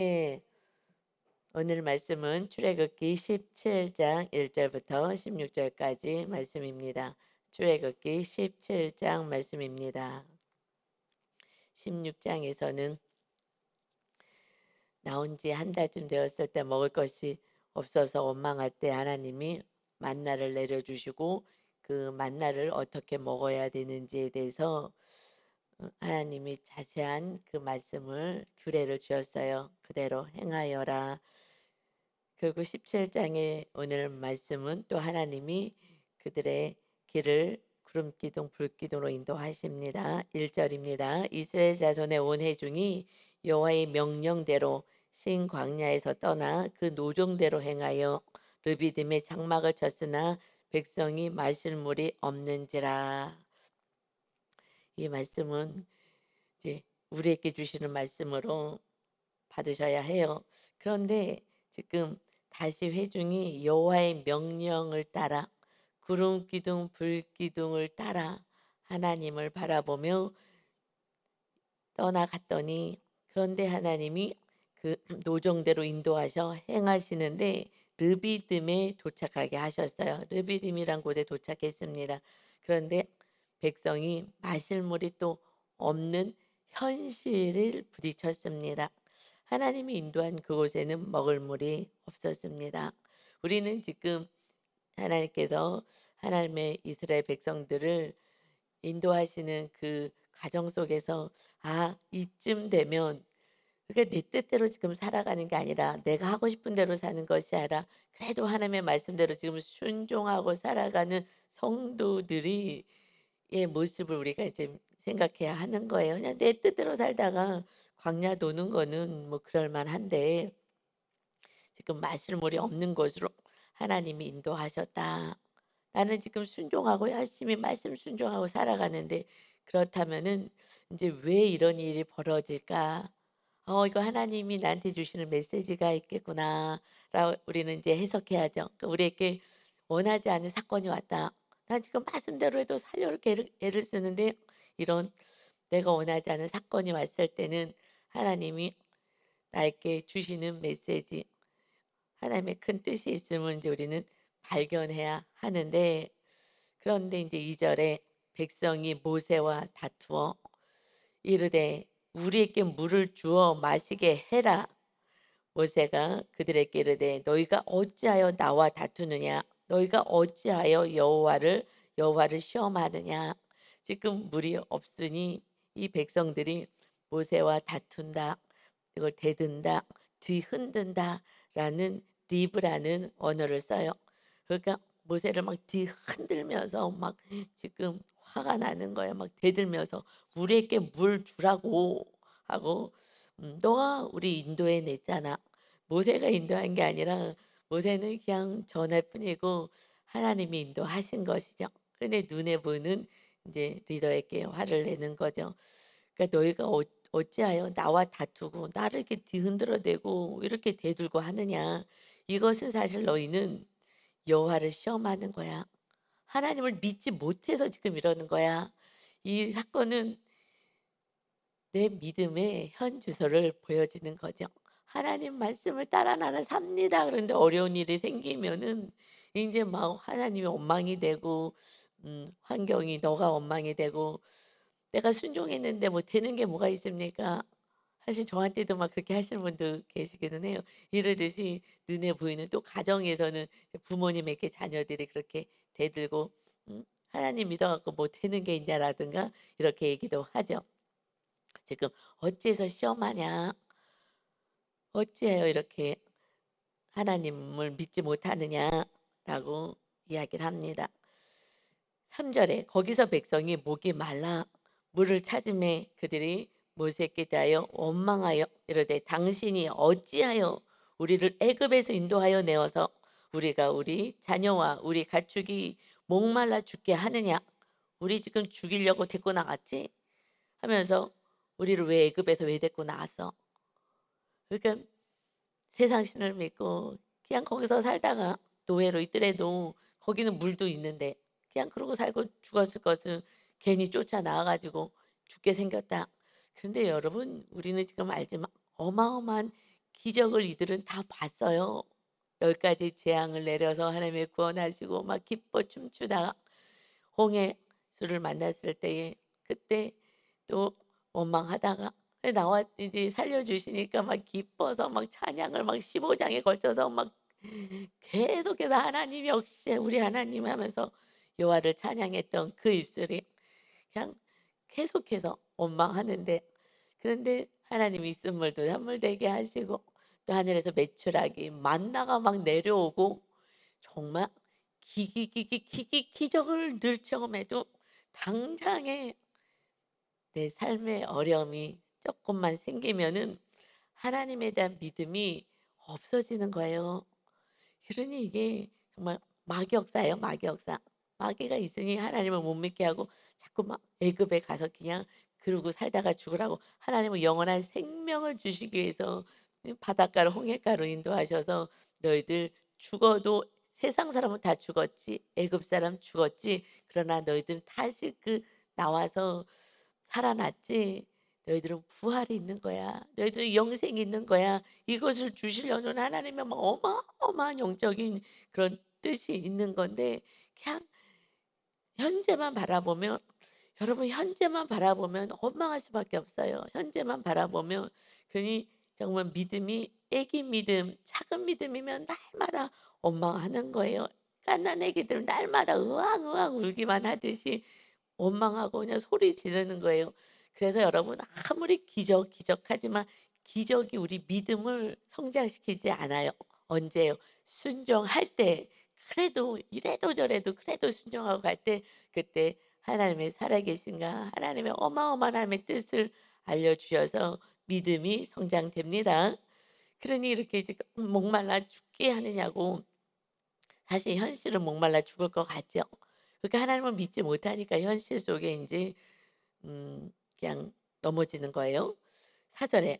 네. 오늘 말씀은 출애굽기 17장 1절부터 16절까지 말씀입니다. 출애굽기 17장 말씀입니다. 16장에서는 나온 지 한 달쯤 되었을 때 먹을 것이 없어서 원망할 때 하나님이 만나를 내려주시고 그 만나를 어떻게 먹어야 되는지에 대해서 하나님이 자세한 그 말씀을 규례를 주었어요. 그대로 행하여라. 그리고 17장의 오늘 말씀은 또 하나님이 그들의 길을 구름 기둥 불 기둥으로 인도하십니다. 1절입니다. 이스라엘 자손의 온 회중이 여호와의 명령대로 신 광야에서 떠나 그 노종대로 행하여 르비딤의 장막을 쳤으나 백성이 마실 물이 없는지라. 이 말씀은 이제 우리에게 주시는 말씀으로 받으셔야 해요. 그런데 지금 다시 회중이 여호와의 명령을 따라 구름 기둥 불 기둥을 따라 하나님을 바라보며 떠나갔더니, 그런데 하나님이 그 노정대로 인도하셔 행하시는데 르비딤에 도착하게 하셨어요. 르비딤이란 곳에 도착했습니다. 그런데 백성이 마실 물이 또 없는 현실을 부딪혔습니다. 하나님이 인도한 그곳에는 먹을 물이 없었습니다. 우리는 지금 하나님께서 하나님의 이스라엘 백성들을 인도하시는 그 과정 속에서 이쯤 되면, 그러니까 내 뜻대로 지금 살아가는 게 아니라 내가 하고 싶은 대로 사는 것이 아니라 그래도 하나님의 말씀대로 지금 순종하고 살아가는 성도들이 의 모습을 우리가 이제 생각해야 하는 거예요. 그냥 내 뜻대로 살다가 광야 도는 거는 뭐 그럴 만한데 지금 마실 물이 없는 곳으로 하나님이 인도하셨다. 나는 지금 순종하고 열심히 말씀 순종하고 살아가는데, 그렇다면은 이제 왜 이런 일이 벌어질까? 이거 하나님이 나한테 주시는 메시지가 있겠구나. 라고 우리는 이제 해석해야죠. 그러니까 우리에게 원하지 않은 사건이 왔다. 난 지금 말씀대로 해도 살려고 이렇게 애를 쓰는데 이런 내가 원하지 않은 사건이 왔을 때는 하나님이 나에게 주시는 메시지, 하나님의 큰 뜻이 있음을 이제 우리는 발견해야 하는데, 그런데 이제 2절에 백성이 모세와 다투어 이르되 우리에게 물을 주어 마시게 해라. 모세가 그들에게 이르되 너희가 어찌하여 나와 다투느냐, 너희가 어찌하여 여호와를 시험하느냐. 지금 물이 없으니 이 백성들이 모세와 다툰다, 이걸 대든다, 뒤흔든다라는 리브라는 언어를 써요. 그러니까 모세를 막 뒤흔들면서 막 지금 화가 나는 거예요. 막 대들면서 우리에게 물 주라고 하고, 너가 우리 인도해 냈잖아. 모세가 인도한 게 아니라 모세는 그냥 전할 뿐이고 하나님이 인도하신 것이죠. 근데 눈에 보이는 이제 리더에게 화를 내는 거죠. 그러니까 너희가 어찌하여 나와 다투고 나를 이렇게 뒤흔들어대고 이렇게 대들고 하느냐. 이것은 사실 너희는 여호와를 시험하는 거야. 하나님을 믿지 못해서 지금 이러는 거야. 이 사건은 내 믿음의 현 주소를 보여지는 거죠. 하나님 말씀을 따라 나는 삽니다. 그런데 어려운 일이 생기면은 이제 막 하나님이 원망이 되고 환경이 너가 원망이 되고, 내가 순종했는데 뭐 되는 게 뭐가 있습니까? 사실 저한테도 막 그렇게 하시는 분도 계시기는 해요. 이러듯이 눈에 보이는 또 가정에서는 부모님에게 자녀들이 그렇게 대들고 하나님 믿어 갖고 뭐 되는 게 있냐라든가 이렇게 얘기도 하죠. 지금 "어째서 시험하냐? 어찌하여 이렇게 하나님을 믿지 못하느냐?"라고 이야기를 합니다. 3 절에 거기서 백성이 목이 말라 물을 찾음에 그들이 모세께 대하여 원망하여 이르되 당신이 어찌하여 우리를 애굽에서 인도하여 내어서 우리가 우리 자녀와 우리 가축이 목말라 죽게 하느냐? 우리 지금 죽이려고 데리고 나갔지? 하면서 우리를 왜 애굽에서 왜 데리고 나왔어? 그러니까 세상 신을 믿고 그냥 거기서 살다가 노예로 있더라도 거기는 물도 있는데 그냥 그러고 살고 죽었을 것을 괜히 쫓아나와 가지고 죽게 생겼다. 그런데 여러분 우리는 지금 알지만 어마어마한 기적을 이들은 다 봤어요. 10 가지 재앙을 내려서 하나님의 구원하시고 막 기뻐 춤추다가 홍해수를 만났을 때에 그때 또 원망하다가 나와 이제 살려 주시니까 막 기뻐서 막 찬양을 막 15 장에 걸쳐서 막 계속해서 '하나님 역시 우리 하나님.' 하면서 여호와를 찬양했던 그 입술이 그냥 계속해서 원망하는데, 그런데 하나님이 쓴물도 찬물 되게 하시고 또 하늘에서 메추라기 만나가 막 내려오고 정말 기적을 늘 체험해도 당장에 내 삶의 어려움이 조금만 생기면은 하나님에 대한 믿음이 없어지는 거예요. 그러니 이게 정말 마귀역사예요, 마귀역사. 마귀가 있으니 하나님을 못 믿게 하고 자꾸 막 애굽에 가서 그냥 그러고 살다가 죽으라고, 하나님은 영원한 생명을 주시기 위해서 바닷가를 홍해가로 인도하셔서 "너희들 죽어도 세상 사람은 다 죽었지. 애굽 사람 죽었지. 그러나 너희들은 다시 나와서 살아났지. 너희들은 부활이 있는 거야. 너희들은 영생이 있는 거야." 이것을 주시려는 하나님의 막 어마어마한 영적인 그런 뜻이 있는 건데, 그냥 현재만 바라보면, 여러분 현재만 바라보면 원망할 수밖에 없어요. 현재만 바라보면. 그러니 정말 믿음이 애기 믿음, 작은 믿음이면 날마다 원망하는 거예요. 갓난 애기들은 날마다 으악으악 울기만 하듯이 원망하고 그냥 소리 지르는 거예요. 그래서 여러분 아무리 기적하지만 기적이 우리 믿음을 성장시키지 않아요. 언제요? 순종할 때. 그래도 이래도 저래도 그래도 순종하고 갈 때, 그때 하나님의 살아계신가, 하나님의 어마어마한 하나님의 뜻을 알려주셔서 믿음이 성장됩니다. 그러니 이렇게 지금 목말라 죽게 하느냐고, 사실 현실은 목말라 죽을 것 같죠. 그러니까 하나님을 믿지 못하니까 현실 속에 인제 그냥 넘어지는 거예요. 4 절에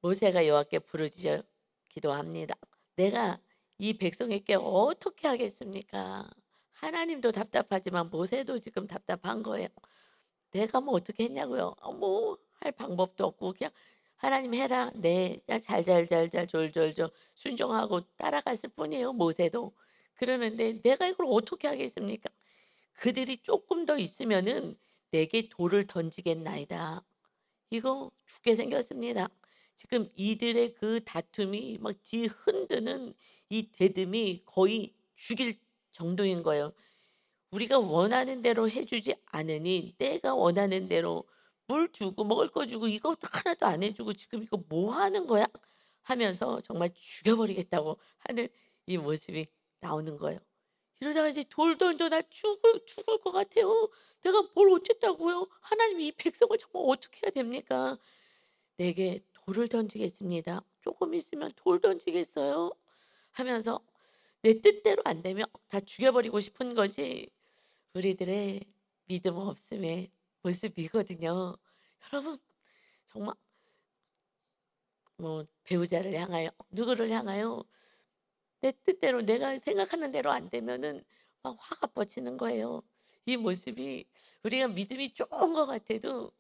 모세가 여호와께 부르짖어 기도합니다. "내가 이 백성에게 어떻게 하겠습니까?" 하나님도 답답하지만 모세도 지금 답답한 거예요. 내가 뭐 어떻게 했냐고요. 뭐 할 방법도 없고 그냥 "하나님 해라." 네. 그냥 잘잘잘잘 졸졸졸 순종하고 따라갔을 뿐이에요, 모세도. 그러는데 내가 이걸 어떻게 하겠습니까? 그들이 조금 더 있으면은 "내게 돌을 던지겠나이다." 이거 죽게 생겼습니다. 지금 이들의 그 다툼이 막 뒤 흔드는 이 대듬이 거의 죽일 정도인 거예요. 우리가 원하는 대로 해 주지 않으니 내가 원하는 대로 물 주고 먹을 거 주고 이것도 하나도 안 해 주고 "지금 이거 뭐 하는 거야?" 하면서 정말 죽여 버리겠다고 하는 이 모습이 나오는 거예요. 이러다가 이제 "돌 던져 나 죽을 것 같아요. 내가 뭘 어쨌다고요? 하나님 이 백성을 정말 어떻게 해야 됩니까?" "내게 돌을 던지겠습니다. 조금 있으면 돌 던지겠어요." 하면서 내 뜻대로 안 되면 다 죽여 버리고 싶은 것이 우리들의 믿음 없음의 모습이거든요. 여러분 정말 뭐 배우자를 향하여 누구를 향하여 내 뜻대로 내가 생각하는 대로 안 되면은 막 화가 뻗치는 거예요. 이 모습이 우리가 믿음이 좋은 것 같아도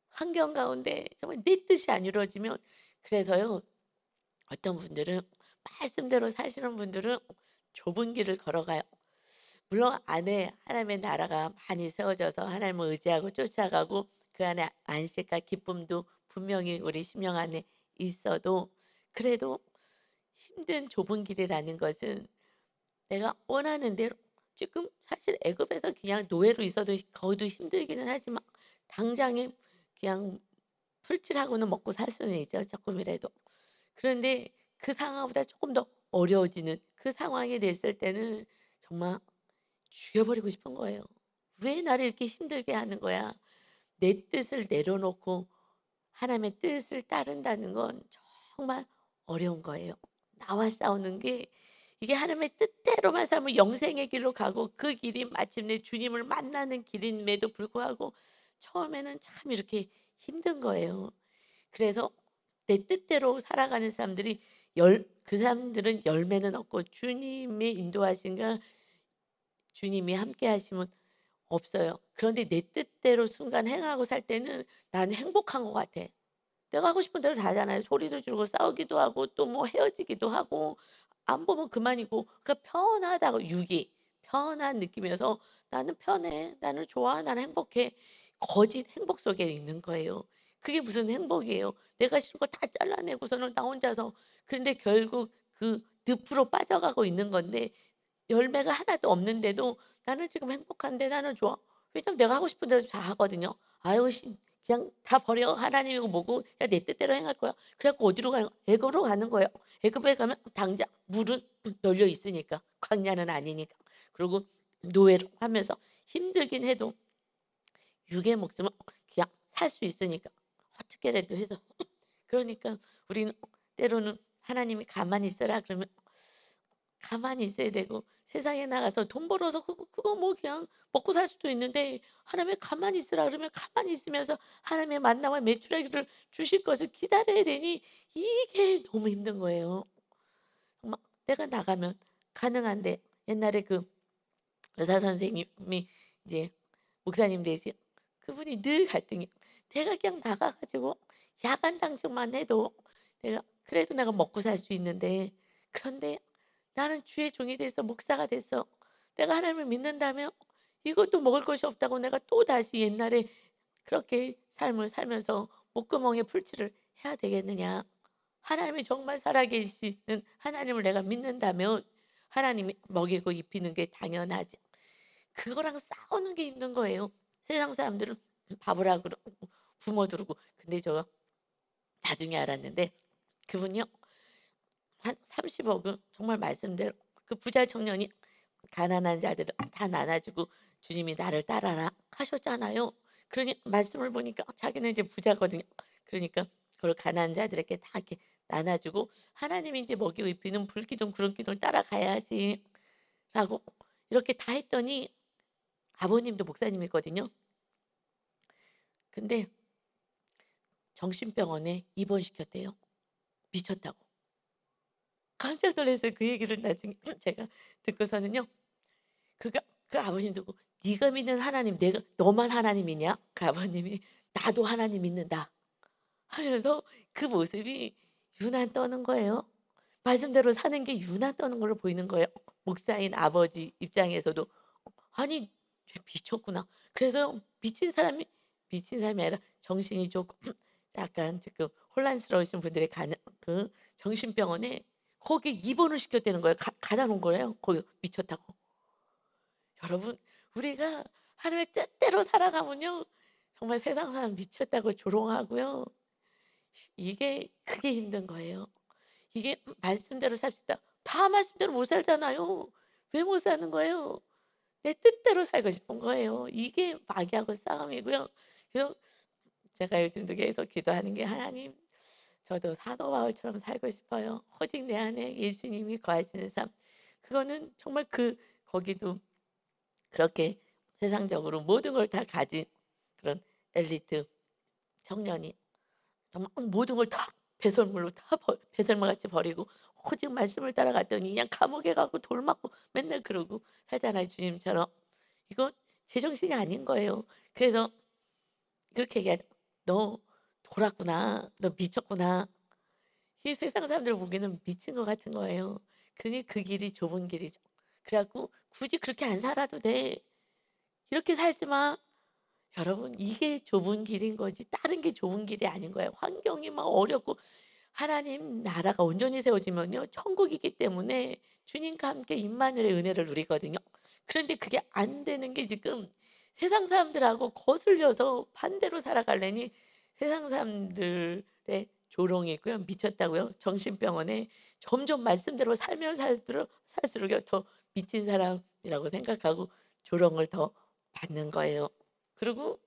환경 가운데 정말 내 뜻이 안 이루어지면, 그래서요 어떤 분들은 말씀대로 사시는 분들은 좁은 길을 걸어가요. 물론 안에 하나님의 나라가 많이 세워져서 하나님을 의지하고 쫓아가고 그 안에 안식과 기쁨도 분명히 우리 심령 안에 있어도, 그래도 힘든 좁은 길이라는 것은 내가 원하는 대로, 지금 사실 애굽에서 그냥 노예로 있어도 거기도 힘들기는 하지만 당장에 그냥 풀칠하고는 먹고 살 수는 있죠, 쪼끔이라도. 그런데 그 상황보다 조금 더 어려워지는 그 상황이 됐을 때는 정말 죽여버리고 싶은 거예요. '왜 나를 이렇게 힘들게 하는 거야?' 내 뜻을 내려놓고 하나님의 뜻을 따른다는 건 정말 어려운 거예요. 나와 싸우는 게, 이게 하나님의 뜻대로만 살면 영생의 길로 가고 그 길이 마침내 주님을 만나는 길임에도 불구하고 처음에는 참 이렇게 힘든 거예요. 그래서 내 뜻대로 살아가는 사람들이 그 사람들은 열매는 없고 주님의 인도하심과 주님이 함께 하심은 없어요. 그런데 내 뜻대로 순간 행하고 살 때는 나는 행복한 것 같아. 내가 하고 싶은 대로 다 하잖아요. 소리도 지르고 싸우기도 하고 또 뭐 헤어지기도 하고 안 보면 그만이고 그러니까 편하다고 유기, 편한 느낌이어서 '나는 편해. 나는 좋아. 나는 행복해.' 거짓 행복 속에 있는 거예요. 그게 무슨 행복이에요. 내가 싫은 거 다 잘라내고서는 나 혼자서 근데 결국 그 늪으로 빠져가고 있는 건데 열매가 하나도 없는데도 '나는 지금 행복한데 나는 좋아.' 왜냐면 내가 하고 싶은 대로 다 하거든요. 아유 그냥 다 버려. 하나님이고 뭐고 그냥 내 뜻대로 행할 거야. 그래 갖고 어디로 가는 거야? 애굽으로 가는 거예요. 애굽에 가면 당장 물은 널려 있으니까. 광야는 아니니까. 그리고 노예로 하면서 힘들긴 해도 육의 목숨은 그냥 살 수 있으니까 어떻게라도 해서 그러니까 우리는 때로는 하나님이 "가만히 있어라." 그러면 가만히 있어야 되고 세상에 나가서 돈 벌어서 그거 뭐 그냥 먹고 살 수도 있는데 하나님이 "가만히 있으라." 그러면 가만히 있으면서 하나님의 만나와 메추라기를 주실 것을 기다려야 되니 이게 너무 힘든 거예요. 정말 내가 나가면 가능한데 옛날에 그 의사 선생님이 이제 목사님 되시 그분이 늘 갈등이 내가 그냥 나가 가지고 야간 당직만 해도 내가 그래도 내가 먹고 살 수 있는데 그런데 나는 주의 종이 돼서 목사가 됐어. 내가 하나님을 믿는다면 이것도 먹을 것이 없다고 내가 또다시 옛날에 그렇게 삶을 살면서 목구멍에 풀칠을 해야 되겠느냐. 하나님이 정말 살아계시는 하나님을 내가 믿는다면 하나님이 먹이고 입히는 게 당연하지. 그거랑 싸우는 게 힘든 거예요. 세상 사람들은 바보라 그러고 부모 두르고 근데 저 나중에 알았는데 그분이요. 한 30억은 정말 말씀대로 그 부자 청년이 가난한 자들은 다 나눠 주고 "주님이 나를 따라라." 하셨잖아요. 그러니 말씀을 보니까 자기는 이제 부자거든요. 그러니까 그걸 가난한 자들에게 다 이렇게 나눠 주고 하나님이 인제 먹이고 입히는 불기둥 구름기둥을 따라가야지.'라고 이렇게 다 했더니 아버님도 목사님이거든요. 근데 정신병원에 입원시켰대요, 미쳤다고. 깜짝 놀랐어요. 그 얘기를 나중에 제가 듣고서는요. 그가 그 아버님 듣고 "네가 믿는 하나님 내가 너만 하나님이냐?" 그 아버님이 "나도 하나님 믿는다." 하면서 그 모습이 유난 떠는 거예요. 말씀대로 사는 게 유난 떠는 걸로 보이는 거예요. 목사인 아버지 입장에서도 '아니 쟤 미쳤구나.' 그래서 미친 사람이 아니라 정신이 조금 약간 지금 혼란스러우신 분들이 가는 그 정신병원에 거기 입원을 시켰다는 거예요. 가다 놓은 거예요, 거기 미쳤다고. 여러분 우리가 하나님의 뜻대로 살아가면요. 정말 세상 사람 미쳤다고 조롱하고요. 이게 그게 힘든 거예요. 이게 말씀대로 삽시다. 다 말씀대로 못 살잖아요. 왜 못 사는 거예요? 내 뜻대로 살고 싶은 거예요. 이게 마귀하고 싸움이고요. 그래서 제가 요즘도 계속 기도하는 게 "하나님 저도 사도 바울처럼 살고 싶어요. 오직 내 안에 예수님이 거하시는 삶." 그거는 정말 거기도 그렇게 세상적으로 모든 걸 다 가진 그런 엘리트 청년이 정말 모든 걸 다 배설물로 다 배설물같이 버리고 오직 말씀을 따라갔더니 그냥 감옥에 가고 돌 맞고 맨날 그러고 살잖아요 주님처럼. 이거 제정신이 아닌 거예요. 그래서 그렇게 얘기하죠. "너 돌았구나. 너 미쳤구나." 이 세상 사람들 보기에는 미친 것 같은 거예요. 그니 그 길이 좁은 길이죠. 그래 갖고 "굳이 그렇게 안 살아도 돼. 이렇게 살지 마." 여러분 이게 좁은 길인 거지 다른 게 좁은 길이 아닌 거예요. 환경이 막 어렵고 하나님 나라가 온전히 세워지면요 천국이기 때문에 주님과 함께 임마누엘의 은혜를 누리거든요. 그런데 그게 안 되는 게 지금 세상 사람들하고 거슬려서 반대로 살아가려니 세상 사람들의 조롱이고요. 미쳤다고요. 정신병원에 점점 말씀대로 살면 살수록요 더 미친 사람이라고 생각하고 조롱을 더 받는 거예요. 그리고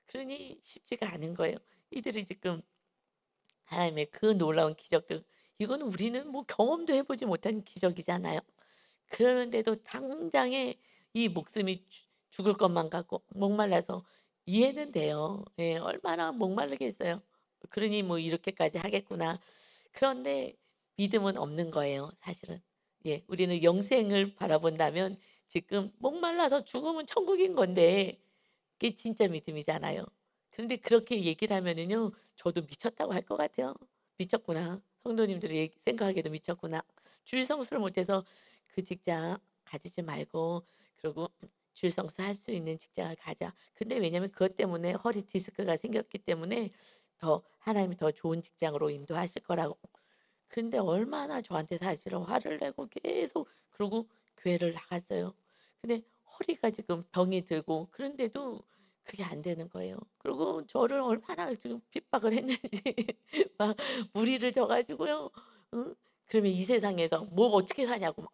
그러니 쉽지가 않은 거예요. 이들이 지금 하나님의 그 놀라운 기적들 이거는 우리는 뭐 경험도 해 보지 못한 기적이잖아요. 그러는데도 당장에 이 목숨이 죽을 것만 같고 목말라서 이해는 돼요. 예. 얼마나 목마르겠어요. 그러니 뭐 '이렇게까지 하겠구나.' 그런데 믿음은 없는 거예요 사실은. 예. 우리는 영생을 바라본다면 지금 목말라서 죽으면 천국인 건데 그게 진짜 믿음이잖아요. 그런데 그렇게 얘기를 하면은요 저도 미쳤다고 할 것 같아요. '미쳤구나. 성도님들이 생각하기에도 미쳤구나. 주일 성수를 못해서 그 직장 가지지 말고 그리고 주일 성수할 수 있는 직장을 가자.' 근데 왜냐면 그것 때문에 허리 디스크가 생겼기 때문에 더 하나님이 더 좋은 직장으로 인도하실 거라고. 근데 얼마나 저한테 사실은 화를 내고 계속 그러고 교회를 나갔어요. 근데 허리가 지금 병이 들고 그런데도 그게 안 되는 거예요. 그리고 저를 얼마나 지금 핍박을 했는지 막 무리를 져 가지고요. 응? 그러면 이 세상에서 뭐 어떻게 사냐고 막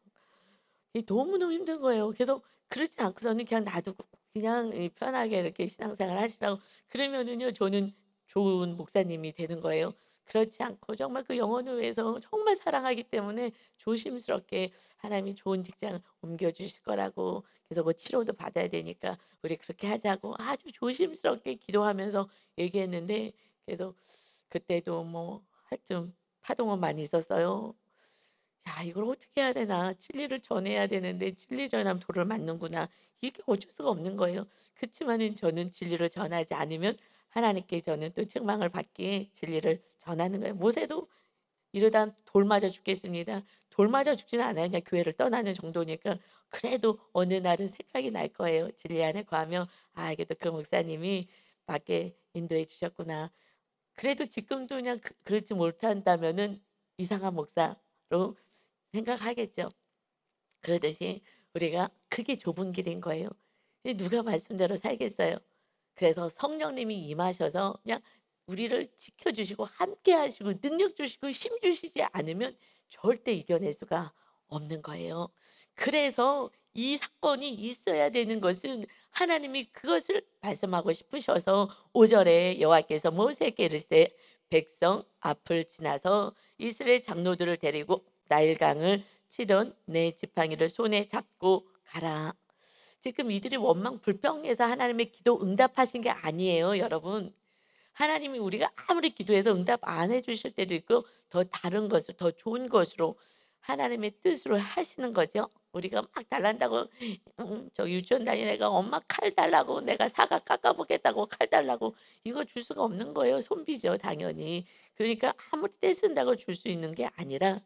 이 너무너무 힘든 거예요. 그래서 그러지 않고서는 그냥 놔두고 그냥 편하게 이렇게 신앙생활 하시라고 그러면은요 저는 좋은 목사님이 되는 거예요. 그렇지 않고 정말 그 영혼을 위해서 정말 사랑하기 때문에 조심스럽게 하나님이 좋은 직장 옮겨 주실 거라고 그래서 그 치료도 받아야 되니까 "우리 그렇게 하자."고 아주 조심스럽게 기도하면서 얘기했는데 그래서 그때도 뭐 하여튼 파동은 많이 있었어요. '야 이걸 어떻게 해야 되나. 진리를 전해야 되는데 진리 전하면 돌을 맞는구나.' 이게 어쩔 수가 없는 거예요. 그치만은 저는 진리를 전하지 않으면 하나님께 저는 또 책망을 받기에 진리를 전하는 거예요. 모세도 이러다 돌 맞아 죽겠습니다. 돌 맞아 죽지는 않아요. 그냥 교회를 떠나는 정도니까 그래도 어느 날은 생각이 날 거예요. 진리 안에 거하며 '아 그래도 그 목사님이 맞게 인도해 주셨구나.' 그래도 지금도 그냥 그렇지 못한다면은 이상한 목사로 생각하겠죠. 그러듯이 우리가 그게 좁은 길인 거예요. 이 누가 말씀대로 살겠어요. 그래서 성령님이 임하셔서 그냥 우리를 지켜 주시고 함께 하시고 능력 주시고 힘 주시지 않으면 절대 이겨낼 수가 없는 거예요. 그래서 이 사건이 있어야 되는 것은 하나님이 그것을 말씀하고 싶으셔서 5 절에 여호와께서 모세에게 이르시되 백성 앞을 지나서 이스라엘 장로들을 데리고 나일강을 치던 내 지팡이를 손에 잡고 가라. 지금 이들이 원망 불평해서 하나님의 기도 응답하신 게 아니에요, 여러분. 하나님이 우리가 아무리 기도해서 응답 안 해 주실 때도 있고 더 다른 것을 더 좋은 것으로 하나님의 뜻으로 하시는 거죠. 우리가 막 달란다고 저 유치원 다니는 애가 "엄마 칼 달라고 내가 사과 깎아 보겠다고 칼 달라고." 이거 줄 수가 없는 거예요. 손비죠 당연히. 그러니까 아무리 떼쓴다고 줄 수 있는 게 아니라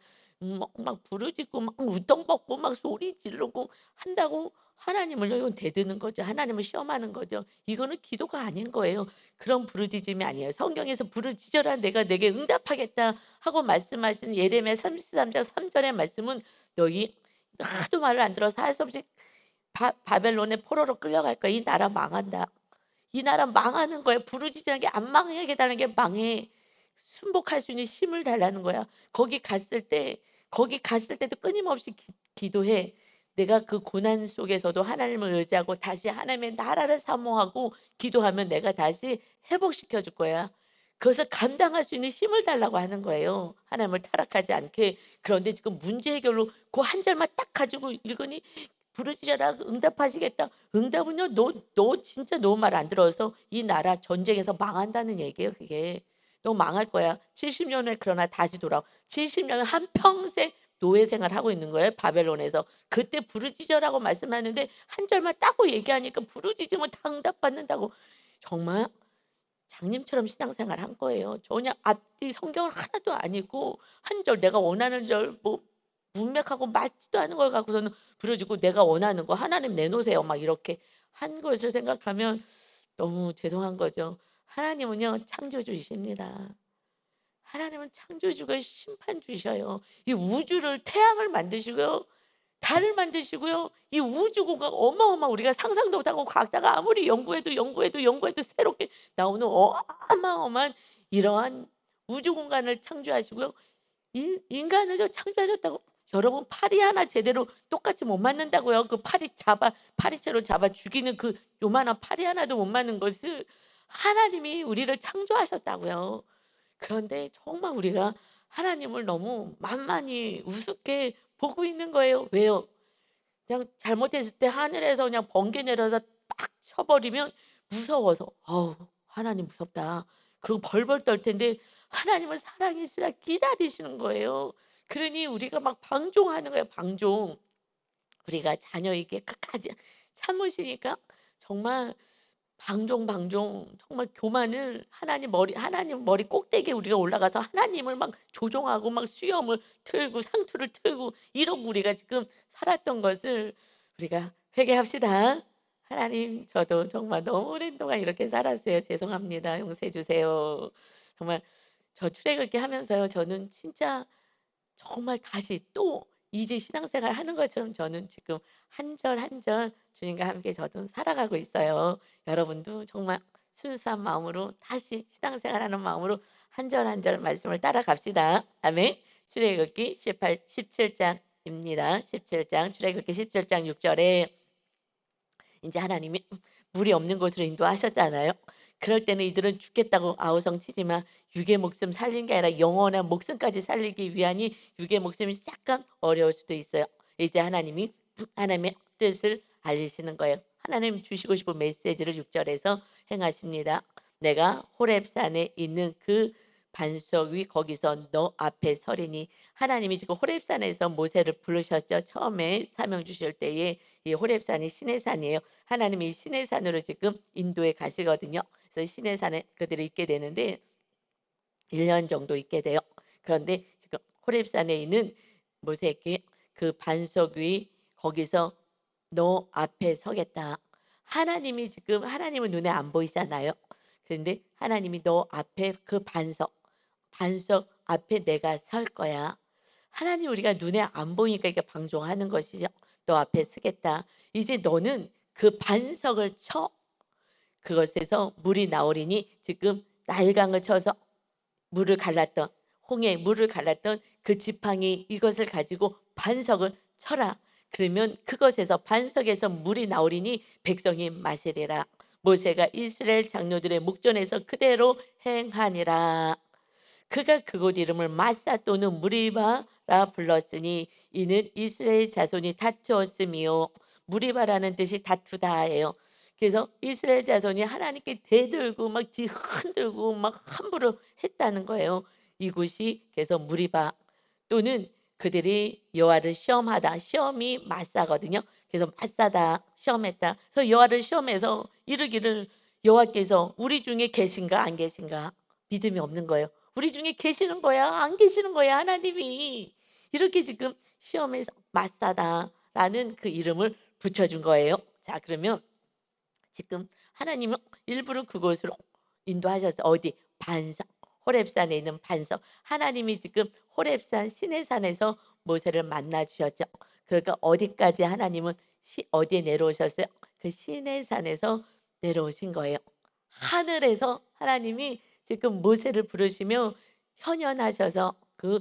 막 부르짖고 막 우덩벗고 막 소리 지르고 한다고 하나님을요 이건 대드는 거죠. 하나님을 시험하는 거죠. 이거는 기도가 아닌 거예요. 그런 부르짖음이 아니에요. 성경에서 "부르짖어라 내가 내게 응답하겠다." 하고 말씀하신 예레미야 33장 3 절의 말씀은 "너희 하도 말을 안 들어서 할 수 없이 바 바벨론의 포로로 끌려갈 거야. 이 나라 망한다." 이 나라 망하는 거야. 부르짖는 게 안 망하게 하는 게 망해. 순복할 수 있는 힘을 달라는 거야. 거기 갔을 때도 끊임없이 기도해. 내가 그 고난 속에서도 하나님을 의지하고 다시 하나님의 나라를 사모하고 기도하면 내가 다시 회복시켜 줄 거야. 그것을 감당할 수 있는 힘을 달라고 하는 거예요, 하나님을 타락하지 않게. 그런데 지금 문제 해결로 그 한 절만 딱 가지고 읽으니 부르짖어라 응답하시겠다. 응답은요. 너 진짜 너 말 안 들어서 이 나라 전쟁에서 망한다는 얘기예요 그게. "너 망할 거야. 70 년을 그러나 다시 돌아와." 70 년을 한평생 노예 생활하고 있는 거예요 바벨론에서. 그때 부르짖으라고 말씀하는데 한 절만 따고 얘기하니까 부르짖으면 다 응답받는다고. 정말 장님처럼 신앙생활 한 거예요. 전혀 앞뒤 성경을 하나도 안 읽고 한 절 내가 원하는 절 뭐 문맥하고 맞지도 않은 걸 갖고서는 부르짖고 "내가 원하는 거 하나님 내놓으세요." 막 이렇게 한 것을 생각하면 너무 죄송한 거죠. 하나님은요 창조주이십니다. 하나님은 창조주가 심판주셔요. 이 우주를 태양을 만드시고요. 달을 만드시고요. 이 우주 공간 우리가 상상도 못하고 과학자가 아무리 연구해도 새롭게 나오는 어마어마한 이러한 우주 공간을 창조하시고요. 인간을요 창조하셨다고 여러분 파리 하나 제대로 똑같이 못 맞는다고요. 그 파리채로 잡아 죽이는 그 요만한 파리 하나도 못 맞는 것을 하나님이 우리를 창조하셨다고요. 그런데 정말 우리가 하나님을 너무 만만히 우습게 보고 있는 거예요. 왜요? 그냥 잘못했을 때 하늘에서 그냥 번개 내려서 딱 쳐 버리면 무서워서 '어우 하나님 무섭다.' 그리고 벌벌 떨 텐데 하나님은 사랑이시라 기다리시는 거예요. 그러니 우리가 막 방종하는 거예요, 방종. 우리가 자녀에게 끝까지 참으시니까 정말 방종방종 정말 교만을 하나님 머리 꼭대기에 우리가 올라가서 하나님을 막 조종하고 막 수염을 틀고 상투를 틀고 이러고 우리가 지금 살았던 것을 우리가 회개합시다. 하나님 저도 정말 너무 오랜 동안 이렇게 살았어요. 죄송합니다. 용서해 주세요. 정말 저 출애굽기 하면서요. 저는 진짜 정말 다시 또 이제 신앙생활 하는 것처럼 저는 지금 한 절 한 절 주님과 함께 저도 살아가고 있어요. 여러분도 정말 순수한 마음으로 다시 신앙생활하는 마음으로 한 절 한 절 말씀을 따라갑시다. 아멘. 출애굽기 17장입니다. 17장 출애굽기 17장 6절에 인제 하나님이 물이 없는 곳으로 인도하셨잖아요. 그럴 때는 이들은 죽겠다고 아우성치지만 육의 목숨 살린 게 아니라 영원한 목숨까지 살리기 위하니 육의 목숨이 약간 어려울 수도 있어요. 이제 하나님이 하나님의 뜻을 알리시는 거예요. 하나님 주시고 싶은 메시지를 6 절에서 행하십니다. "내가 호렙산에 있는 그 반석 위 거기서 너 앞에 서리니." 하나님이 지금 호렙산에서 모세를 부르셨죠. 처음에 사명 주실 때에 이 호렙산이 시내 산이에요. 하나님이 이 시내 산으로 지금 인도에 가시거든요. 그래서 시내 산에 그들이 있게 되는데 1년 정도 있게 돼요. 그런데 지금 호렙산에 있는 모세에게 그 반석 위 거기서 "너 앞에 서겠다." 하나님이 지금 하나님은 눈에 안 보이잖아요. 그런데 하나님이 "너 앞에 그 반석 앞에 내가 설 거야." 하나님 우리가 눈에 안 보이니까 이게 방종하는 것이죠. "너 앞에 서겠다. 이제 너는 그 반석을 쳐. 그것에서 물이 나오리니." 지금 나일강을 쳐서 물을 갈랐던 홍해에 물을 갈랐던 그 지팡이 이것을 가지고 반석을 쳐라. 그러면 그것에서 반석에서 물이 나오리니 백성이 마시리라. 모세가 이스라엘 장로들의 목전에서 그대로 행하니라. 그가 그곳 이름을 마사 또는 무리바라 불렀으니 이는 이스라엘 자손이 다투었음이요. 무리바라는 뜻이 다투다예요. 그래서 이스라엘 자손이 하나님께 대들고 막 뒤 흔들고 막 함부로 했다는 거예요. 이곳이 그래서 무리바 또는 그들이 여호와를 시험하다. 시험이 마사거든요. 그래서 마사다 시험했다. 그래서 여호와를 시험해서 이르기를 여호와께서 우리 중에 계신가 안 계신가 믿음이 없는 거예요. 우리 중에 계시는 거야? 안 계시는 거야? 하나님이. 이렇게 지금 시험에서 마사다라는 그 이름을 붙여준 거예요. 자, 그러면 지금 하나님은 일부러 그곳으로 인도하셔서 어디 반석 호렙산에 있는 반석 하나님이 지금 호렙산 시내산에서 모세를 만나 주셨죠. 그러니까 어디까지 하나님은 어디에 내려오셨어요? 그 시내산에서 내려오신 거예요. 하늘에서 하나님이 지금 모세를 부르시며 현현하셔서 그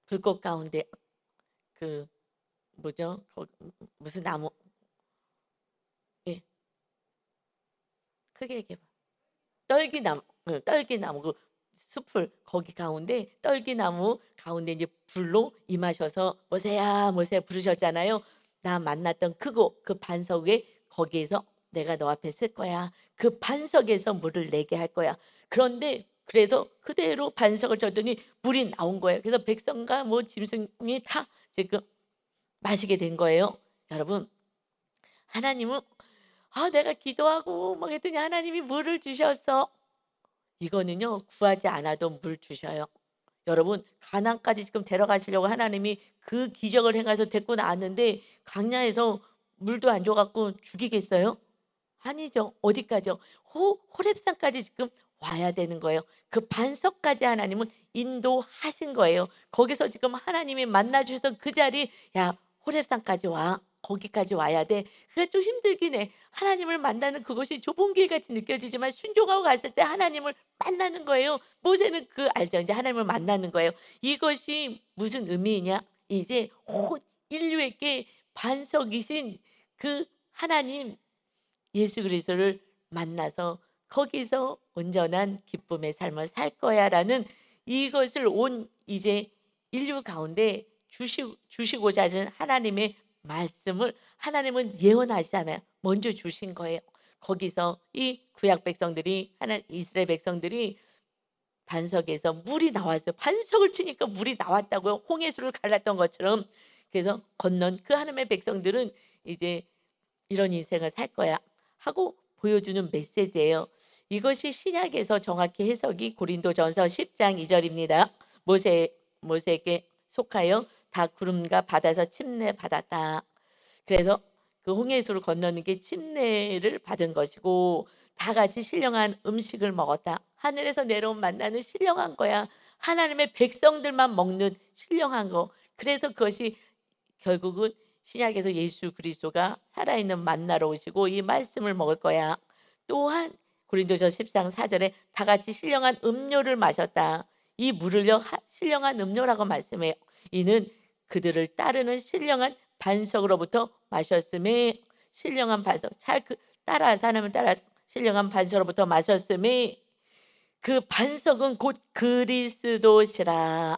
불꽃 가운데 그 뭐죠? 무슨 나무 예. 크게 얘기해 봐. 떨기나무 떨기나무 그 숲을 거기 가운데 떨기나무 가운데 이제 불로 임하셔서 "모세야, 모세야." 부르셨잖아요. 나 만났던 그곳 그 반석 에 거기에서 "내가 너 앞에 설 거야. 그 반석에서 물을 내게 할 거야." 그런데 그래서 그대로 반석을 쳤더니 물이 나온 거예요. 그래서 백성과 뭐 짐승이 다 지금 마시게 된 거예요. 여러분 하나님은 내가 기도하고 막 했더니 하나님이 물을 주셨어. 이거는요. 구하지 않아도 물 주셔요. 여러분 가나안까지 지금 데려가시려고 하나님이 그 기적을 행해서 데리고 나왔는데 강야에서 물도 안 줘 갖고 죽이겠어요? 아니죠. 어디까지요? 호렙산까지 지금 와야 되는 거예요. 그 반석까지 하나님은 인도하신 거예요. 거기서 지금 하나님이 만나 주셔서 그 자리 "야 호렙산까지 와. 거기까지 와야 돼." 그게 좀 힘들긴 해. 하나님을 만나는 그것이 좁은 길같이 느껴지지만 순종하고 갔을 때 하나님을 만나는 거예요. 모세는 그 알죠. 이제 하나님을 만나는 거예요. 이것이 무슨 의미이냐? 이제 온 인류에게 반석이신 그 하나님 예수 그리스도를 만나서 거기서 온전한 기쁨의 삶을 살 거야라는 이것을 온 이제 인류 가운데 주시고자 하는 하나님의 말씀을 하나님은 예언하시잖아요. 먼저 주신 거예요. 거기서 이 구약 백성들이 하나 이스라엘 백성들이 반석에서 물이 나왔어요. 반석을 치니까 물이 나왔다고요. 홍해수를 갈랐던 것처럼. 그래서 건넌 그 하나님의 백성들은 이제 '이런 인생을 살 거야.' 하고 보여주는 메시지예요. 이것이 신약에서 정확히 해석이 고린도전서 10장 2절입니다. 모세에게 속하여 다 구름과 바다에서 침례 받았다. 그래서 그 홍해수를 건너는 게 침례를 받은 것이고 다 같이 신령한 음식을 먹었다. 하늘에서 내려온 만나는 신령한 거야. 하나님의 백성들만 먹는 신령한 거. 그래서 그것이 결국은 신약에서 예수 그리스도가 살아있는 만나러 오시고 이 말씀을 먹을 거야. 또한 고린도서 10장 4절에 다 같이 신령한 음료를 마셨다. 이 물을요 신령한 음료라고 말씀해요. 이는 그들을 따르는 신령한 반석으로부터 마셨음에 신령한 반석 따라 사람을 따라 신령한 반석으로부터 마셨음에 그 반석은 곧 그리스도시라.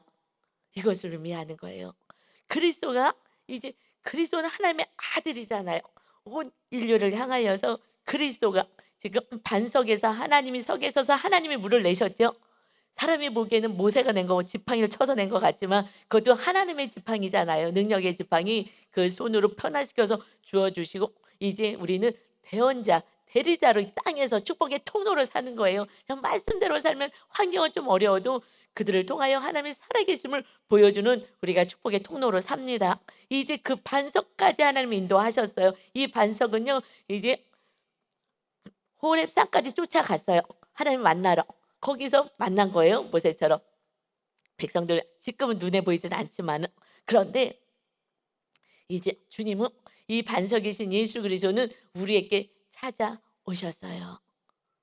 이것을 의미하는 거예요. 그리스도가 이제 그리스도는 하나님의 아들이잖아요. 온 인류를 향하여서 그리스도가 지금 반석에서 하나님이 서 계셔서 하나님이 물을 내셨죠. 사람이 보기에는 모세가 낸 거고 지팡이를 쳐서 낸 것 같지만 그것도 하나님의 지팡이잖아요. 능력의 지팡이 그 손으로 변화시켜서 주어주시고 이제 우리는 대언자 대리자로 이 땅에서 축복의 통로를 사는 거예요. 그냥 말씀대로 살면 환경은 좀 어려워도 그들을 통하여 하나님의 살아계심을 보여주는 우리가 축복의 통로를 삽니다. 이제 그 반석까지 하나님 인도하셨어요. 이 반석은요 이제 호렙산까지 쫓아갔어요. 하나님 만나러. 거기서 만난 거예요. 모세처럼. 백성들 지금은 눈에 보이진 않지만 그런데 이제 주님은 이 반석이신 예수 그리스도는 우리에게 찾아오셨어요.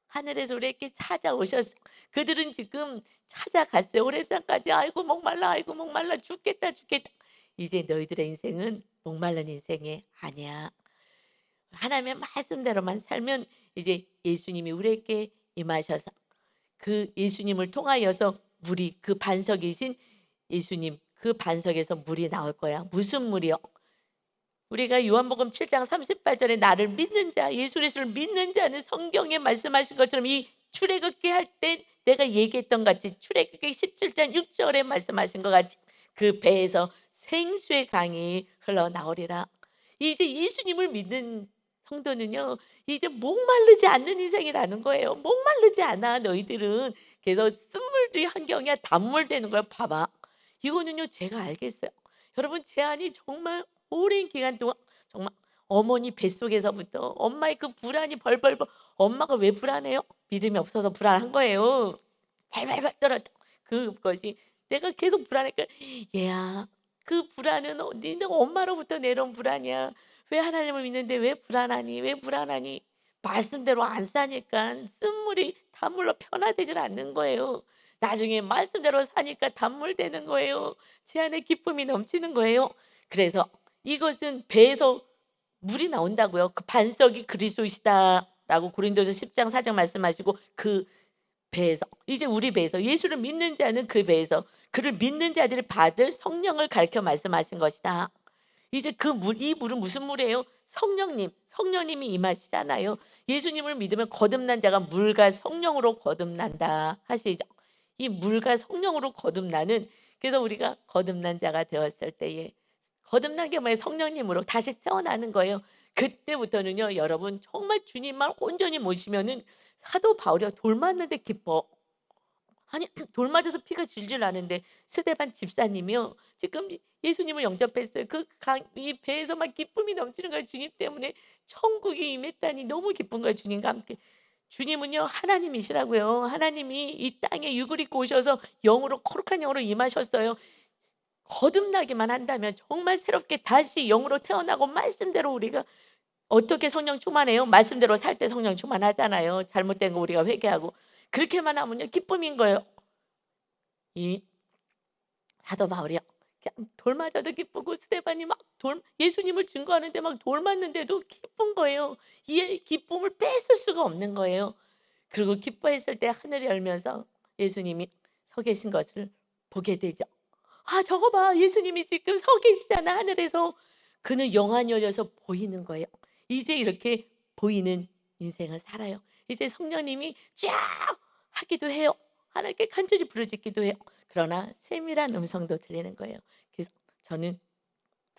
하늘에서 우리에게 찾아오셨어요. 그들은 지금 찾아갔어요. 호렙산까지. 아이고 목말라 아이고 목말라 죽겠다 죽겠다. 이제 너희들의 인생은 목말른 인생이 아니야. 하나님의 말씀대로만 살면 이제 예수님이 우리에게 임하셔서 그 예수님을 통하여서 물이 그 반석이신 예수님 그 반석에서 물이 나올 거야. 무슨 물이요? 우리가 요한복음 7장 38절에 나를 믿는 자 예수 그리스도를 믿는 자는 성경에 말씀하신 것처럼 이 출애굽기 할 때 내가 얘기했던 같이 출애굽기 17장 6절에 말씀하신 것 같이 그 배에서 생수의 강이 흘러나오리라. 이제 예수님을 믿는 성도는요 이제 목마르지 않는 인생이라는 거예요. 목마르지 않아 너희들은. 그래서 쓴물이 환경이야 단물 되는 거야. 봐봐 이거는요 제가 알겠어요. 여러분 제 안이 정말 오랜 기간 동안 정말 어머니 뱃속에서부터 엄마의 그 불안이 벌벌벌. 엄마가 왜 불안해요? 믿음이 없어서 불안한 거예요. 발발발 떨었다. 그것이 내가 계속 불안하니까 얘야 그 불안은 니네 엄마로부터 내려온 불안이야. 왜 하나님을 믿는데 왜 불안하니? 왜 불안하니? 말씀대로 안 사니까 쓴물이 단물로 변화되질 않는 거예요. 나중에 말씀대로 사니까 단물 되는 거예요. 제 안에 기쁨이 넘치는 거예요. 그래서 이것은 배에서 물이 나온다고요. 그 반석이 그리스도이시다라고 고린도서 10장 4절 말씀하시고 그 배에서 이제 우리 배에서 예수를 믿는 자는 그 배에서 그를 믿는 자들이 받을 성령을 가르쳐 말씀하신 것이다. 이제 그 이 물은 무슨 물이에요? 성령님이 임하시잖아요. 예수님을 믿으면 거듭난 자가 물과 성령으로 거듭난다 하시죠. 이 물과 성령으로 거듭나는 그래서 우리가 거듭난 자가 되었을 때에 거듭난 게 뭐예요? 성령님으로 다시 태어나는 거예요. 그때부터는요 여러분 정말 주님만 온전히 모시면은 사도 바울이 돌 맞는데 기뻐. 아니 돌 맞아서 피가 질질 나는데 스데반 집사님이요. 지금 예수님을 영접했어요. 이 배에서 막 기쁨이 넘치는 거예요. 주님 때문에 천국이 임했다니 너무 기쁜 거예요. 주님과 함께. 주님은요 하나님이시라고요. 하나님이 이 땅에 육을 입고 오셔서 영으로 거룩한 영으로 임하셨어요. 거듭나기만 한다면 정말 새롭게 다시 영으로 태어나고 말씀대로 우리가 어떻게 성령 충만해요? 말씀대로 살 때 성령 충만하잖아요. 잘못된 거 우리가 회개하고. 그렇게만 하면요 기쁨인 거예요. 이 사도 바울이요. 그냥 돌 맞아도 기쁘고 스데반이 막 예수님을 증거하는데 막 돌 맞는데도 기쁜 거예요. 이 기쁨을 뺏을 수가 없는 거예요. 그리고 기뻐했을 때 하늘이 열면서 예수님이 서 계신 것을 보게 되죠. 아 저거 봐. 예수님이 지금 서 계시잖아 하늘에서. 그는 영안이 열려서 보이는 거예요. 이제 이렇게 보이는 인생을 살아요. 이제 성령님이 쫙 하기도 해요. 하나님께 간절히 부르짖기도 해요. 그러나 세밀한 음성도 들리는 거예요. 그래서 저는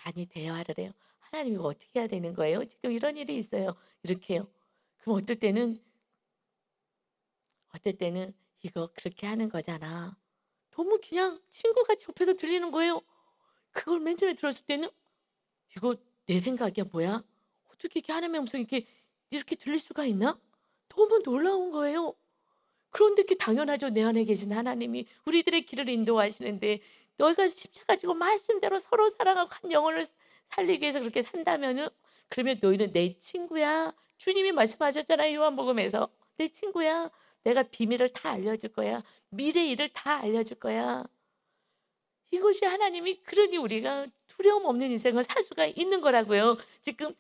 많이 대화를 해요. 하나님 이거 어떻게 해야 되는 거예요? 지금 이런 일이 있어요. 이렇게 해요. 그럼 어떨 때는 "이거 그렇게 하는 거잖아." 너무 그냥 친구같이 옆에서 들리는 거예요. 그걸 맨 처음에 들었을 때는 '이거 내 생각이야 뭐야? 어떻게 이렇게 하나님의 음성이 이렇게 들릴 수가 있나?' 너무 놀라운 거예요. 그런데 그게 당연하죠. 내 안에 계신 하나님이 우리들의 길을 인도하시는데 너희가 십자가 지고 말씀대로 서로 사랑하고 한 영혼을 살리기 위해서 그렇게 산다면은 그러면 너희는 내 친구야. 주님이 말씀하셨잖아요. 요한복음에서. 내 친구야. 내가 비밀을 다 알려줄 거야. 미래 일을 다 알려줄 거야. 이것이 하나님이 그러니 우리가 두려움 없는 인생을 살 수가 있는 거라고요. 지금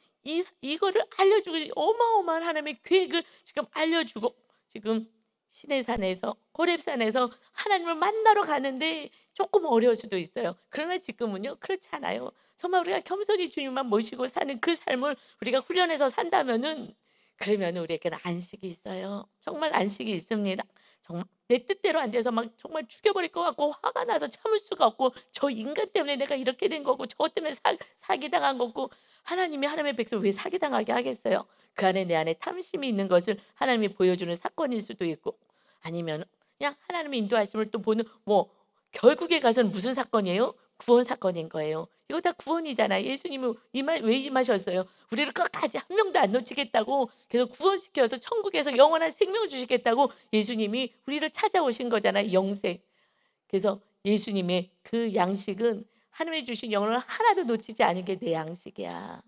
이거를 알려주고 어마어마한 하나님의 계획을 지금 알려주고 지금 시내산에서 호렙산에서 하나님을 만나러 가는데 조금 어려울 수도 있어요. 그러나 지금은요 그렇지 않아요. 정말 우리가 겸손히 주님만 모시고 사는 그 삶을 우리가 훈련해서 산다면은 그러면 우리에게는 안식이 있어요. 정말 안식이 있습니다. 정말 내 뜻대로 안 돼서 막 정말 죽여버릴 것 같고 화가 나서 참을 수가 없고 '저 인간 때문에 내가 이렇게 된 거고 저것 때문에 사기당한 거고.' 하나님이 하나님의 백성을 왜 사기당하게 하겠어요? 그 안에 내 안에 탐심이 있는 것을 하나님이 보여주는 사건일 수도 있고 아니면 그냥 하나님의 인도하심을 또 보는 뭐 결국에 가서는 무슨 사건이에요? 구원 사건인 거예요. 이거 다 구원이잖아요. 예수님이 왜 임하셨어요? 우리를 끝까지 한 명도 안 놓치겠다고 계속 구원시켜서 천국에서 영원한 생명을 주시겠다고 예수님이 우리를 찾아오신 거잖아요, 영생. 그래서 예수님의 그 양식은 하나님이 주신 영혼을 하나도 놓치지 않은 게 내 양식이야.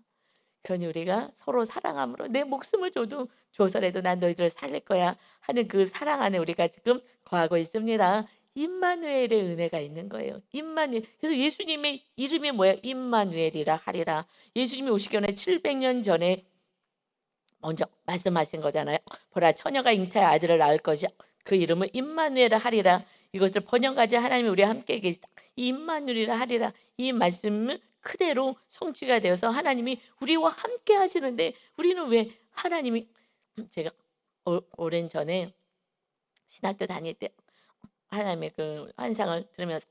그러니 우리가 서로 사랑함으로 내 목숨을 줘서라도 난 너희들을 살릴 거야 하는 그 사랑 안에 우리가 지금 거하고 있습니다. 임마누엘의 은혜가 있는 거예요. 임마누엘. 그래서 예수님의 이름이 뭐예요? 임마누엘이라 하리라. 예수님이 오시기 전에 700년 전에 먼저 말씀하신 거잖아요. 보라 처녀가 잉태의 아들을 낳을 것이야. 그 이름을 임마누엘이라 하리라. 이것을 번영까지 하나님이 우리와 함께 계시다. 이 임마누엘이라 하리라. 이 말씀은 그대로 성취가 되어서 하나님이 우리와 함께 하시는데 우리는 왜 하나님이 제가 오랜 전에 신학교 다닐 때 하나님의 그 환상을 들으면서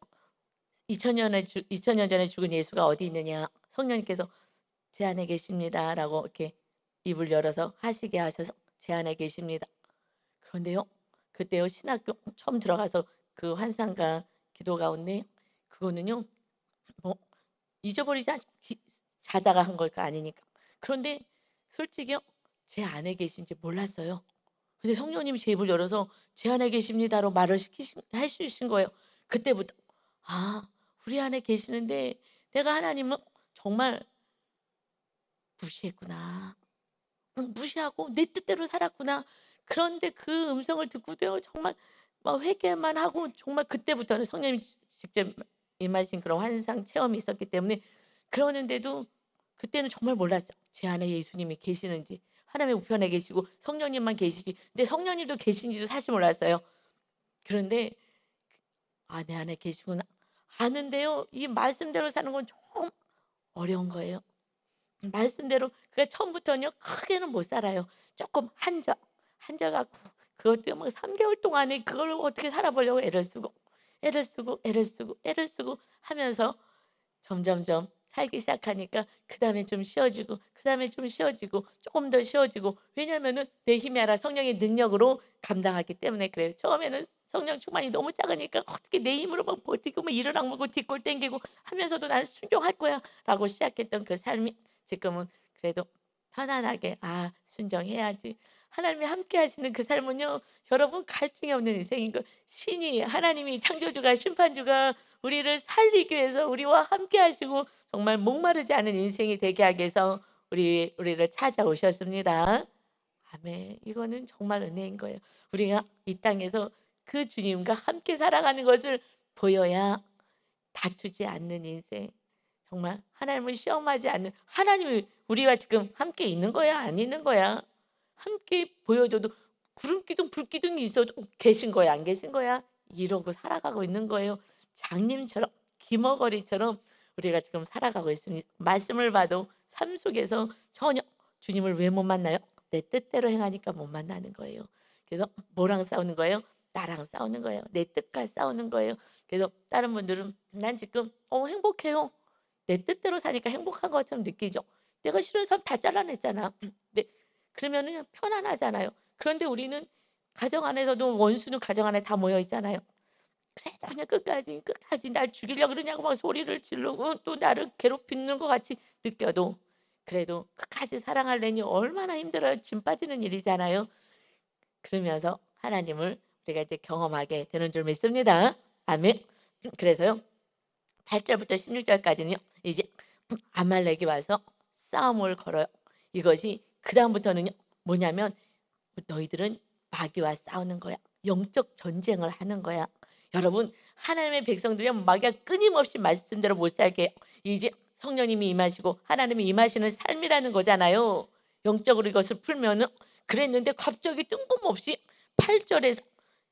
2000년 전에 죽은 예수가 어디 있느냐. 성령님께서 "제 안에 계십니다."라고 이렇게 입을 열어서 하시게 하셔서 "제 안에 계십니다." 그런데요. 그때요 신학교 처음 들어가서 그 환상과 기도 가운데 그거는요. 뭐 잊어버리지 않 기 자다가 한 걸까 아니니까. 그런데 솔직히요. 제 안에 계신지 몰랐어요. 근데 성령님이 제 입을 열어서 "제 안에 계십니다."로 말을 시키신 해 주신 거예요. 그때부터 '아 우리 안에 계시는데 내가 하나님을 정말 무시했구나. 무시하고 내 뜻대로 살았구나.' 그런데 그 음성을 듣고도요 정말 막 회개만 하고 정말 그때부터는 성령님이 직접 임하신 그런 환상 체험이 있었기 때문에 그러는데도 그때는 정말 몰랐어요. 제 안에 예수님이 계시는지. 하나님의 우편에 계시고 성령님만 계시지 근데 성령님도 계신지도 사실 몰랐어요. 그런데 '아 내 안에 계시구나.' 아는데요. 이 말씀대로 사는 건 좀 어려운 거예요. 말씀대로 그러니까 처음부터는요 크게는 못 살아요. 쪼끔 한절 갖고 그것도 뭐 3 개월 동안에 그걸 어떻게 살아보려고 애를 쓰고 하면서 점점점 살기 시작하니까 그다음에 좀 쉬워지고 그다음에 좀 쉬워지고 쪼끔 더 쉬워지고 왜냐하면은 내 힘이 아니라 성령의 능력으로 감당하기 때문에 그래요. 처음에는 성령 충만이 너무 작으니까 '어떻게 내 힘으로 막 버티고 뭐 이를 악물고 뒷골 당기고 하면서도 나는 순종할 거야.'라고 시작했던 그 삶이 지금은 그래도 편안하게 '아 순종해야지.' 하나님이 함께 하시는 그 삶은요 여러분 갈증이 없는 인생인 거 신이 하나님이 창조주가 심판주가 우리를 살리기 위해서 우리와 함께 하시고 정말 목마르지 않은 인생이 되게 하기 위해서 우리를 찾아오셨습니다. 아멘. 이거는 정말 은혜인 거예요. 우리가 이 땅에서 그 주님과 함께 살아가는 것을 보여야 다투지 않는 인생, 정말 하나님을 시험하지 않는 하나님이 우리와 지금 함께 있는 거야, 안 있는 거야? 함께 보여줘도 구름기둥, 불기둥이 있어도 계신 거야, 안 계신 거야? 이러고 살아가고 있는 거예요. 장님처럼 기머거리처럼 우리가 지금 살아가고 있습니다. 말씀을 봐도 삶 속에서 전혀 주님을 왜 못 만나요? 내 뜻대로 행하니까 못 만나는 거예요. 그래서 뭐랑 싸우는 거예요? 나랑 싸우는 거예요. 내 뜻과 싸우는 거예요. 그래서 다른 분들은 "난 지금 행복해요." 내 뜻대로 사니까 행복한 것처럼 느끼죠. 내가 싫은 사람 다 잘라냈잖아. 네. 그러면은 그냥 편안하잖아요. 그런데 우리는 가정 안에서도 원수는 가정 안에 다 모여 있잖아요. 그래도 그냥 끝까지 날 죽이려고 그러냐고 막 소리를 지르고 또 나를 괴롭히는 것 같이 느껴도 그래도 끝까지 사랑하려니 얼마나 힘들어요. 짐 빠지는 일이잖아요. 그러면서 하나님을 우리가 이제 경험하게 되는 줄 믿습니다. 아멘. 그래서요. 8 절부터 16 절까지는요. 이제 아말렉이 와서 싸움을 걸어요. 이것이 그다음부터는요. 뭐냐면 너희들은 마귀와 싸우는 거야. 영적 전쟁을 하는 거야. 여러분, 하나님의 백성들이면 마귀가 끊임없이 말씀대로 못 살게 해요. 이제 성령님이 임하시고 하나님이 임하시는 삶이라는 거잖아요. 영적으로 이것을 풀면은 그랬는데 갑자기 뜬금없이 8 절에서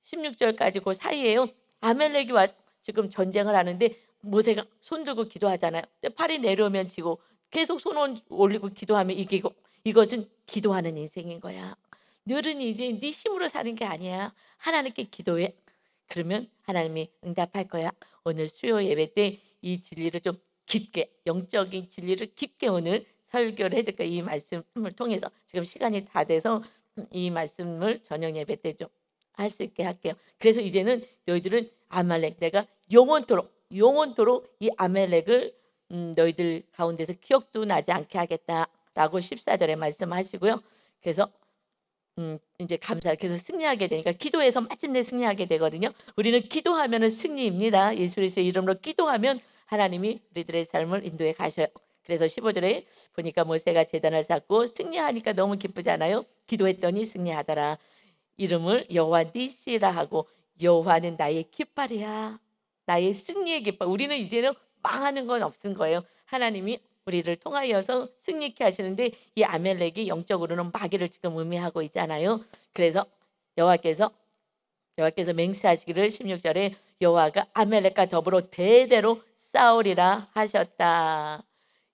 16 절까지 그 사이에요. 아말렉이 와서 지금 전쟁을 하는데 모세가 손 들고 기도하잖아요. 근데 팔이 내려오면 지고 계속 손 올리고 기도하면 이기고 이것은 기도하는 인생인 거야. 늘은 이제 네 힘으로 사는 게 아니야. 하나님께 기도해. 그러면 하나님이 응답할 거야. 오늘 수요 예배 때 이 진리를 좀 깊게 영적인 진리를 깊게 오늘 설교를 해 드릴까 이 말씀을 통해서 지금 시간이 다 돼서 이 말씀을 저녁 예배 때 좀 할 수 있게 할게요. 그래서 이제는 너희들은 아말렉 내가 영원토록 이 아말렉을 너희들 가운데서 기억도 나지 않게 하겠다라고 14 절에 말씀하시고요. 그래서 인제 그래서 승리하게 되니까 기도해서 마침내 승리하게 되거든요. 우리는 기도하면은 승리입니다. 예수 그리스도의 이름으로 기도하면 하나님이 우리들의 삶을 인도해 가셔요. 그래서 15 절에 보니까 모세가 제단을 쌓고 승리하니까 너무 기쁘잖아요. 기도했더니 승리하더라. 이름을 여호와 니시라 하고 여호와는 나의 깃발이야. 나의 승리의 깃발. 우리는 이제는 망하는 건 없은 거예요. 하나님이 우리를 통하여서 승리케 하시는데 이 아멜렉이 영적으로는 마귀를 지금 의미하고 있잖아요. 그래서 여호와께서 맹세하시기를 16 절에 여호와가 아멜렉과 더불어 대대로 싸우리라 하셨다.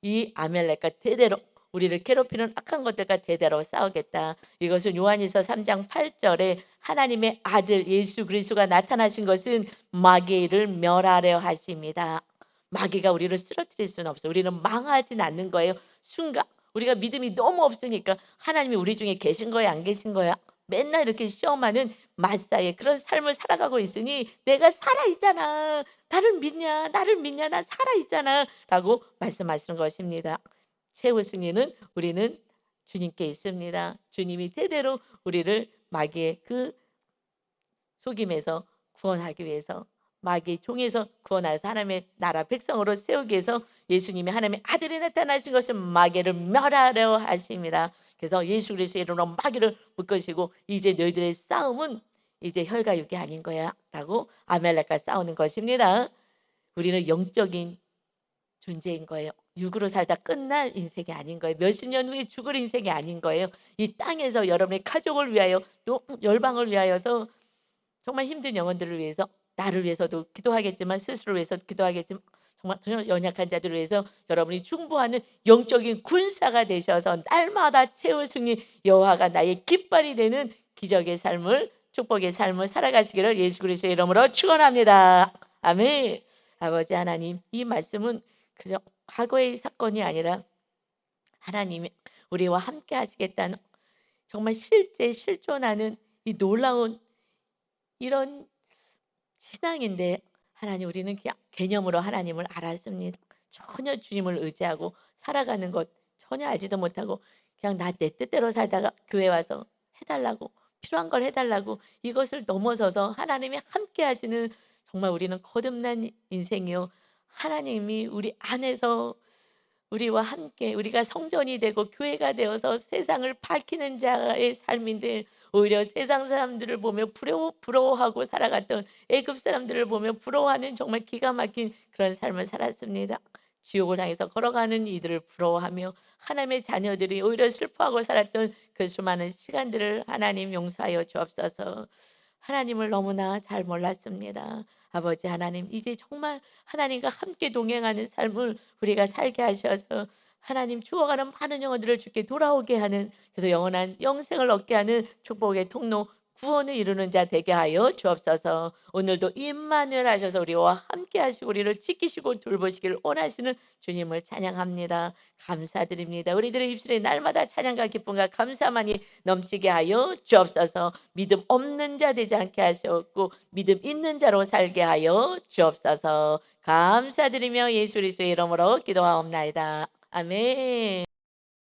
이 아멜렉과 대대로 우리를 괴롭히는 악한 것들과 대대로 싸우겠다. 이것은 요한일서 3장 8 절에 하나님의 아들 예수 그리스도가 나타나신 것은 마귀를 멸하려 하십니다. 마귀가 우리를 쓰러뜨릴 수는 없어요. 우리는 망하진 않는 거예요. 순간 우리가 믿음이 너무 없으니까 하나님이 우리 중에 계신 거야 안 계신 거야? 맨날 이렇게 시험하는 마사의 그런 삶을 살아가고 있으니 내가 살아 있잖아. 나를 믿냐? 나 살아 있잖아라고 말씀하시는 것입니다. 최후 승리는 우리는 주님께 있습니다. 주님이 대대로 우리를 마귀의 그 속임에서 구원하기 위해서 마귀의 종에서 구원하여서 하나님의 나라 백성으로 세우기 위해서 예수님이 하나님의 아들이 나타나신 것은 마귀를 멸하려 하십니다. 그래서 예수 그리스도의 이름으로 마귀를 묶으시고 이제 너희들의 싸움은 이제 혈과 육이 아닌 거야 라고 아멜렉과 싸우는 것입니다. 우리는 영적인 존재인 거예요. 육으로 살다 끝날 인생이 아닌 거예요. 몇십 년 후에 죽을 인생이 아닌 거예요. 이 땅에서 여러분의 가족을 위하여 또 열방을 위하여서 정말 힘든 영혼들을 위해서 나를 위해서도 기도하겠지만 스스로 위해서 기도하겠지만 정말 전혀 연약한 자들을 위해서 여러분이 중보하는 영적인 군사가 되셔서 날마다 최후 승리 여호와가 나의 깃발이 되는 기적의 삶을 축복의 삶을 살아가시기를 예수 그리스도의 이름으로 축원합니다. 아멘. 아버지 하나님 이 말씀은 그저 과거의 사건이 아니라 하나님이 우리와 함께 하시겠다는 정말 실제 실존하는 이 놀라운 이런 신앙인데 하나님 우리는 그냥 개념으로 하나님을 알았습니다. 전혀 주님을 의지하고 살아가는 것 전혀 알지도 못하고 그냥 나 내 뜻대로 살다가 교회 와서 해달라고 필요한 걸 해달라고 이것을 넘어서서 하나님이 함께 하시는 정말 우리는 거듭난 인생이요. 하나님이 우리 안에서 우리와 함께 우리가 성전이 되고 교회가 되어서 세상을 밝히는 자의 삶인데 오히려 세상 사람들을 보며 부러워하고 살아갔던 애굽 사람들을 보며 부러워하는 정말 기가 막힌 그런 삶을 살았습니다. 지옥을 향해서 걸어가는 이들을 부러워하며 하나님의 자녀들이 오히려 슬퍼하고 살았던 그 수많은 시간들을 하나님 용서하여 주옵소서. 하나님을 너무나 잘 몰랐습니다. 아버지 하나님 이제 정말 하나님과 함께 동행하는 삶을 우리가 살게 하셔서 하나님 죽어가는 많은 영혼들을 주께 돌아오게 하는 그래서 영원한 영생을 얻게 하는 축복의 통로 구원을 이루는 자 되게 하여 주옵소서. 오늘도 임만을 하셔서 우리와 함께 하시고 우리를 지키시고 돌보시기를 원하시는 주님을 찬양합니다. 감사드립니다. 우리들의 입술에 날마다 찬양과 기쁨과 감사만이 넘치게 하여 주옵소서. 믿음 없는 자 되지 않게 하셨고 믿음 있는 자로 살게 하여 주옵소서. 감사드리며 예수 그리스도의 이름으로 기도하옵나이다. 아멘.